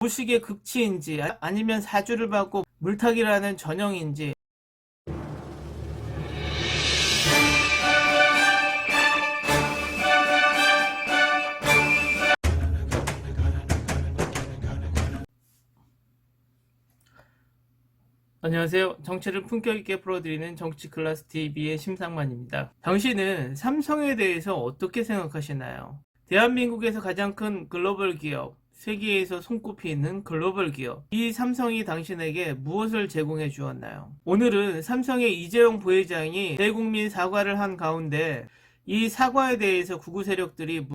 무식의 극치인지 아니면 사주를 받고 물타기라는 전형인지. 안녕하세요. 정치를 품격 있게 풀어드리는 정치클래스TV의 심상만입니다. 당신은 삼성에 대해서 어떻게 생각하시나요? 대한민국에서 가장 큰 글로벌 기업, 세계에서 손꼽히는 글로벌 기업, 이 삼성이 당신에게 무엇을 제공해 주었나요? 오늘은 삼성의 이재용 부회장이 대국민 사과를 한 가운데 이 사과에 대해서 구구 세력들이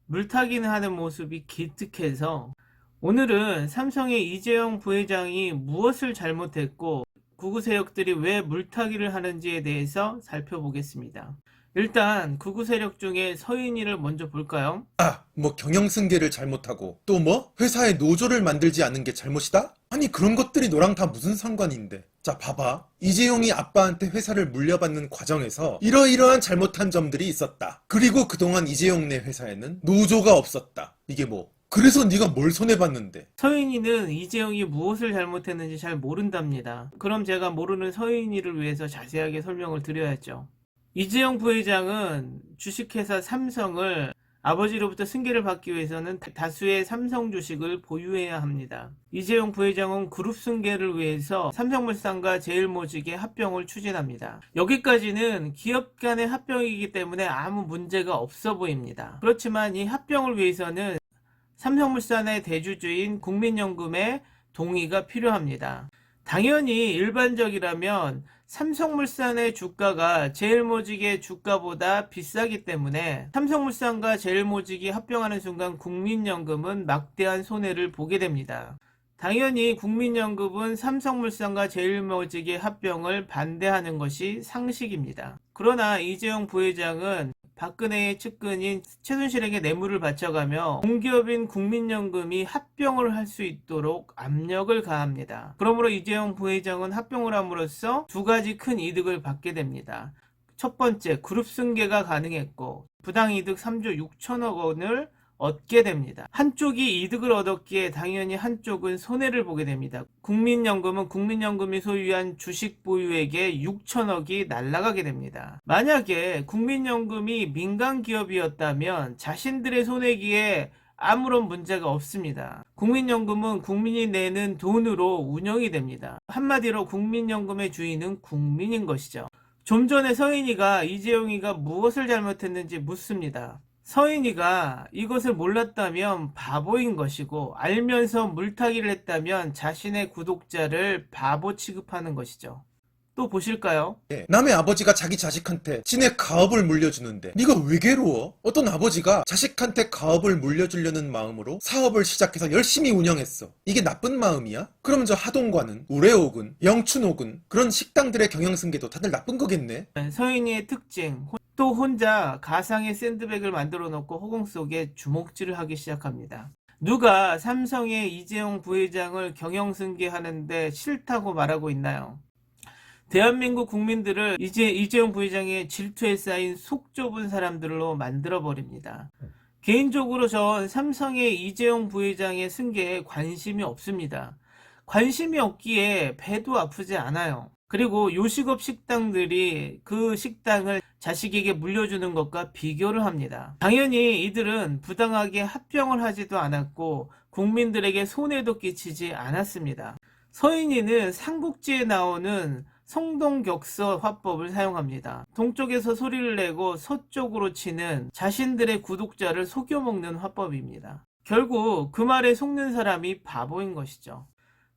물타기는 하는 모습이 기특해서, 오늘은 삼성의 이재용 부회장이 무엇을 잘못했고 구구 세력들이 왜 물타기를 하는지에 대해서 살펴보겠습니다. 일단 구구 세력 중에 서인이를 먼저 볼까요? 경영승계를 잘못하고 또 회사에 노조를 만들지 않은 게 잘못이다? 아니 그런 것들이 너랑 다 무슨 상관인데. 자 봐봐, 이재용이 아빠한테 회사를 물려받는 과정에서 이러이러한 잘못한 점들이 있었다. 그리고 그동안 이재용네 회사에는 노조가 없었다. 이게 그래서 네가 뭘 손해봤는데. 서인이는 이재용이 무엇을 잘못했는지 잘 모른답니다. 그럼 제가 모르는 서인이를 위해서 자세하게 설명을 드려야죠. 이재용 부회장은 주식회사 삼성을 아버지로부터 승계를 받기 위해서는 다수의 삼성 주식을 보유해야 합니다. 이재용 부회장은 그룹 승계를 위해서 삼성물산과 제일모직의 합병을 추진합니다. 여기까지는 기업 간의 합병이기 때문에 아무 문제가 없어 보입니다. 그렇지만 이 합병을 위해서는 삼성물산의 대주주인 국민연금의 동의가 필요합니다. 당연히 일반적이라면 삼성물산의 주가가 제일모직의 주가보다 비싸기 때문에 삼성물산과 제일모직이 합병하는 순간 국민연금은 막대한 손해를 보게 됩니다. 당연히 국민연금은 삼성물산과 제일모직의 합병을 반대하는 것이 상식입니다. 그러나 이재용 부회장은 박근혜의 측근인 최순실에게 뇌물을 바쳐가며 공기업인 국민연금이 합병을 할 수 있도록 압력을 가합니다. 그러므로 이재용 부회장은 합병을 함으로써 두 가지 큰 이득을 받게 됩니다. 첫 번째, 그룹 승계가 가능했고 부당이득 3조 6천억 원을 얻게 됩니다. 한쪽이 이득을 얻었기에 당연히 한쪽은 손해를 보게 됩니다. 국민연금은 국민연금이 소유한 주식 보유액의 6천억이 날아가게 됩니다. 만약에 국민연금이 민간 기업이었다면 자신들의 손해기에 아무런 문제가 없습니다. 국민연금은 국민이 내는 돈으로 운영이 됩니다. 한마디로 국민연금의 주인은 국민인 것이죠. 좀 전에 서인이가 이재용이가 무엇을 잘못했는지 묻습니다. 서인이가 이것을 몰랐다면 바보인 것이고 알면서 물타기를 했다면 자신의 구독자를 바보 취급하는 것이죠. 또 보실까요? 남의 아버지가 자기 자식한테 지네 가업을 물려주는데 네가 왜 괴로워? 어떤 아버지가 자식한테 가업을 물려주려는 마음으로 사업을 시작해서 열심히 운영했어. 이게 나쁜 마음이야? 그럼 저 하동관은, 우레옥은, 영춘옥은 그런 식당들의 경영승계도 다들 나쁜 거겠네? 서인이의 특징, 또 혼자 가상의 샌드백을 만들어 놓고 허공 속에 주먹질을 하기 시작합니다. 누가 삼성의 이재용 부회장을 경영승계하는데 싫다고 말하고 있나요? 대한민국 국민들을 이재용 부회장의 질투에 쌓인 속 좁은 사람들로 만들어버립니다. 개인적으로 전 삼성의 이재용 부회장의 승계에 관심이 없습니다. 관심이 없기에 배도 아프지 않아요. 그리고 요식업 식당들이 그 식당을 자식에게 물려주는 것과 비교를 합니다. 당연히 이들은 부당하게 합병을 하지도 않았고 국민들에게 손해도 끼치지 않았습니다. 서인이는 삼국지에 나오는 성동격서 화법을 사용합니다. 동쪽에서 소리를 내고 서쪽으로 치는 자신들의 구독자를 속여먹는 화법입니다. 결국 그 말에 속는 사람이 바보인 것이죠.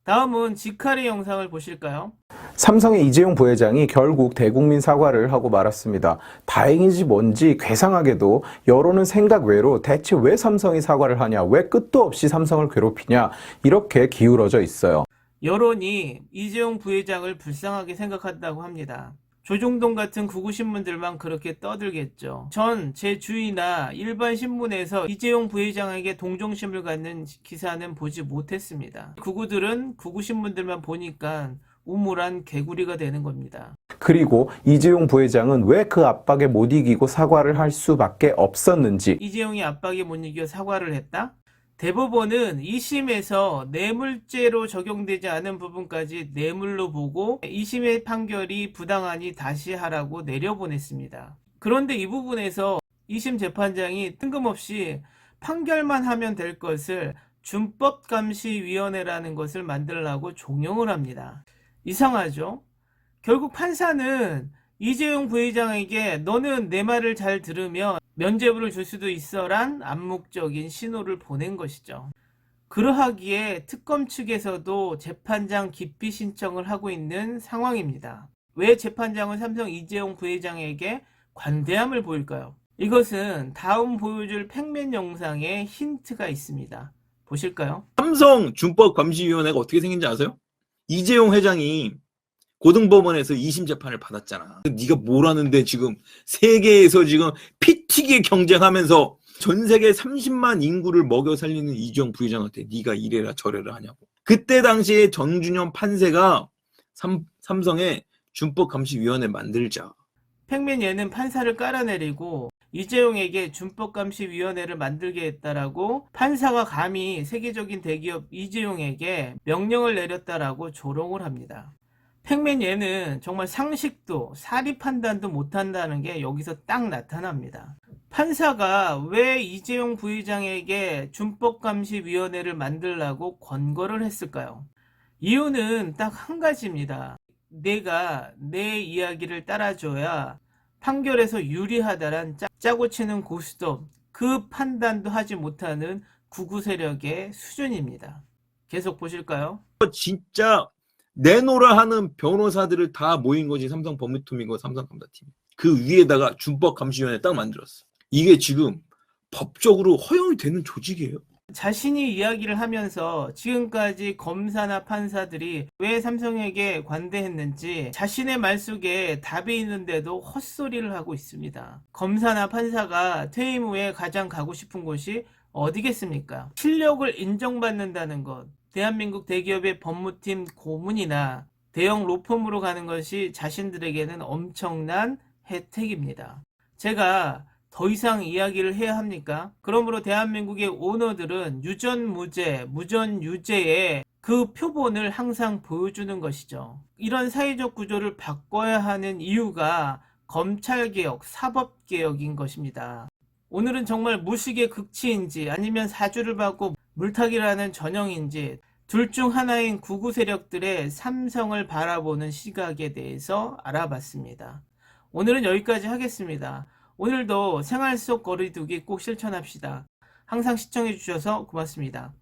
다음은 지칼의 영상을 보실까요? 삼성의 이재용 부회장이 결국 대국민 사과를 하고 말았습니다. 다행이지 뭔지 괴상하게도 여론은 생각 외로 대체 왜 삼성이 사과를 하냐, 왜 끝도 없이 삼성을 괴롭히냐, 이렇게 기울어져 있어요. 여론이 이재용 부회장을 불쌍하게 생각한다고 합니다. 조중동 같은 구구신문들만 그렇게 떠들겠죠. 전 제 주위나 일반 신문에서 이재용 부회장에게 동정심을 갖는 기사는 보지 못했습니다. 구구들은 구구신문들만 보니까 우물한 개구리가 되는 겁니다. 그리고 이재용 부회장은 왜 그 압박에 못 이기고 사과를 할 수밖에 없었는지. 이재용이 압박에 못 이겨 사과를 했다? 대법원은 2심에서 뇌물죄로 적용되지 않은 부분까지 뇌물로 보고 2심의 판결이 부당하니 다시 하라고 내려보냈습니다. 그런데 이 부분에서 2심 재판장이 뜬금없이 판결만 하면 될 것을 준법감시위원회라는 것을 만들라고 종용을 합니다. 이상하죠? 결국 판사는 이재용 부회장에게 너는 내 말을 잘 들으면 면죄부를 줄 수도 있어란 암묵적인 신호를 보낸 것이죠. 그러하기에 특검 측에서도 재판장 기피 신청을 하고 있는 상황입니다. 왜 재판장은 삼성 이재용 부회장에게 관대함을 보일까요? 이것은 다음 보여줄 팩맨 영상에 힌트가 있습니다. 보실까요? 삼성 준법감시위원회가 어떻게 생긴지 아세요? 이재용 회장이 고등법원에서 2심 재판을 받았잖아. 네가 뭘 하는데 지금 세계에서 지금 피 튀게 경쟁하면서 전 세계 30만 인구를 먹여 살리는 이재용 부회장한테 네가 이래라 저래라 하냐고. 그때 당시에 정준영 판사가 삼성의 준법감시위원회 만들자. 팩맨 얘는 판사를 깔아내리고 이재용에게 준법감시위원회를 만들게 했다라고 판사가 감히 세계적인 대기업 이재용에게 명령을 내렸다라고 조롱을 합니다. 팩맨 얘는 정말 상식도 사리 판단도 못한다는 게 여기서 딱 나타납니다. 판사가 왜 이재용 부회장에게 준법감시위원회를 만들라고 권고를 했을까요? 이유는 딱 한 가지입니다. 내가 내 이야기를 따라줘야 판결에서 유리하다란 짜고 치는 고스톱, 그 판단도 하지 못하는 구구 세력의 수준입니다. 계속 보실까요? 진짜 내노라 하는 변호사들을 다 모인 것이 삼성 법무팀이고 삼성 감사팀. 그 위에다가 준법감시위원회 딱 만들었어. 이게 지금 법적으로 허용이 되는 조직이에요. 자신이 이야기를 하면서 지금까지 검사나 판사들이 왜 삼성에게 관대했는지 자신의 말 속에 답이 있는데도 헛소리를 하고 있습니다. 검사나 판사가 퇴임 후에 가장 가고 싶은 곳이 어디겠습니까? 실력을 인정받는다는 것, 대한민국 대기업의 법무팀 고문이나 대형 로펌으로 가는 것이 자신들에게는 엄청난 혜택입니다. 제가 더 이상 이야기를 해야 합니까? 그러므로 대한민국의 오너들은 유전무죄, 무전유죄의 그 표본을 항상 보여주는 것이죠. 이런 사회적 구조를 바꿔야 하는 이유가 검찰개혁, 사법개혁인 것입니다. 오늘은 정말 무식의 극치인지 아니면 사주를 받고 물타기라는 전형인지 둘 중 하나인 구구 세력들의 삼성을 바라보는 시각에 대해서 알아봤습니다. 오늘은 여기까지 하겠습니다. 오늘도 생활 속 거리두기 꼭 실천합시다. 항상 시청해 주셔서 고맙습니다.